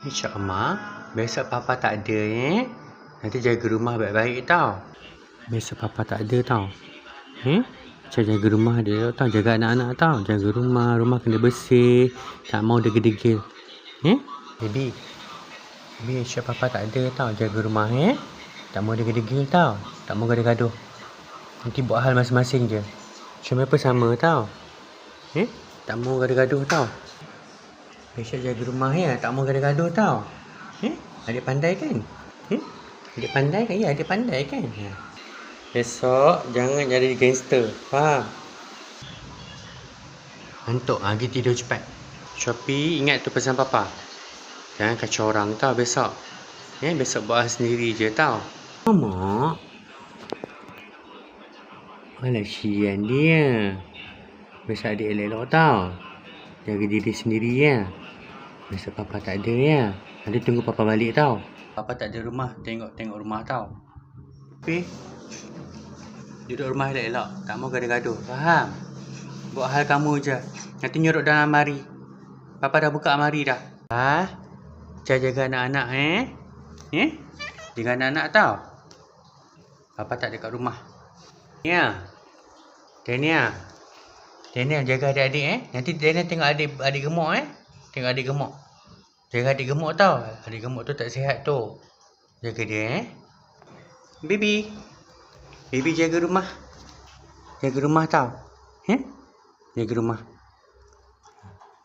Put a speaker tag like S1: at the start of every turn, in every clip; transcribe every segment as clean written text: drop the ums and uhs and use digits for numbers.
S1: InsyaAllah, besok Papa tak ada Nanti jaga rumah baik-baik tau. Besok Papa tak ada tau. Macam jaga rumah dia tau. Jaga anak-anak tau. Jaga rumah. Rumah kena bersih. Tak mau degil-degil. Baby. Baby, insya Papa tak ada tau. Jaga rumah Tak mau degil-degil tau. Tak mau gaduh-gaduh. Nanti buat hal masing-masing je. Cuma apa sama tau. Tak mau gaduh-gaduh tau. Besok jaga rumah tak mau gaduh-gaduh tau. Adik pandai kan? Adik pandai kan? Ya, adik pandai kan? Besok jangan jadi gangster. Faham? Ngantuk. Pergi tidur cepat. Shopee, ingat tu pesan Papa. Jangan kacau orang tau besok. Besok buat sendiri je tau. Mama. Alah, sian dia. Besok adik elok tau. Jaga diri sendiri Besok Papa tak ada Nanti tunggu Papa balik tau. Papa tak ada rumah. Tengok rumah tau. Tapi duduk rumah elok-elok. Tak mau gaduh-gaduh. Faham? Buat hal kamu je. Nanti nyorok dalam almari. Papa dah buka almari dah. Jaga anak-anak Jaga anak-anak tau. Papa tak ada kat rumah. Daniel jaga adik-adik Nanti Daniel tengok adik gemuk Tengok adik gemuk. Jaga adik gemuk tau. Adik gemuk tu tak sihat tu. Jaga dia Baby. Baby jaga rumah. Jaga rumah tau. Jaga rumah.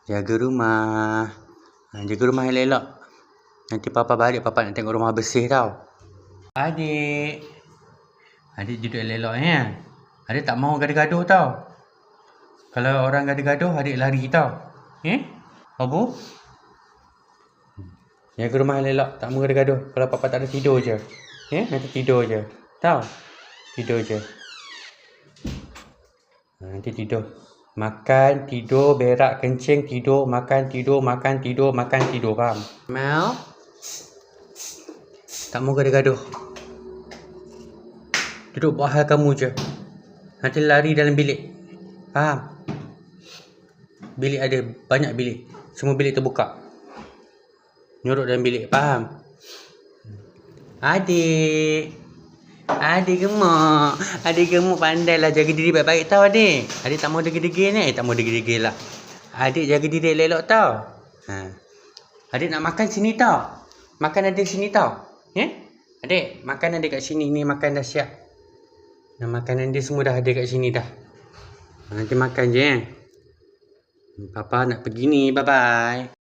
S1: Jaga rumah. Jaga rumah elok-elok. Nanti Papa balik, Papa nak tengok rumah bersih tau. Adik duduk elok-elok Adik tak mau gaduh-gaduh tau. Kalau orang gaduh-gaduh, adik lari tau. Abu? Jaga rumah elok-elok. Tak mau gaduh-gaduh. Kalau Papa tak ada, tidur je. Nanti tidur je. Tau? Tidur je. Nanti tidur. Makan, tidur, berak, kencing, tidur, makan, tidur, makan, tidur, makan, tidur. Faham? Mel? Tak mau gaduh-gaduh. Duduk buat hal kamu je. Nanti lari dalam bilik. Faham? Bilik ada banyak bilik. Semua bilik terbuka. Nyorok dalam bilik. Faham? Adik gemuk. Adik gemuk pandailah jaga diri baik-baik tau adik. Adik tak mau degil-degil Tak mau degil-degil lah. Adik jaga diri elok-elok tau. Adik nak makan sini tau. Makan adik sini tau. Adik, makan adik kat sini. Ni makan dah siap. Makanan dia semua dah ada kat sini dah. Nanti makan je Papa nak pergi ni. Bye-bye.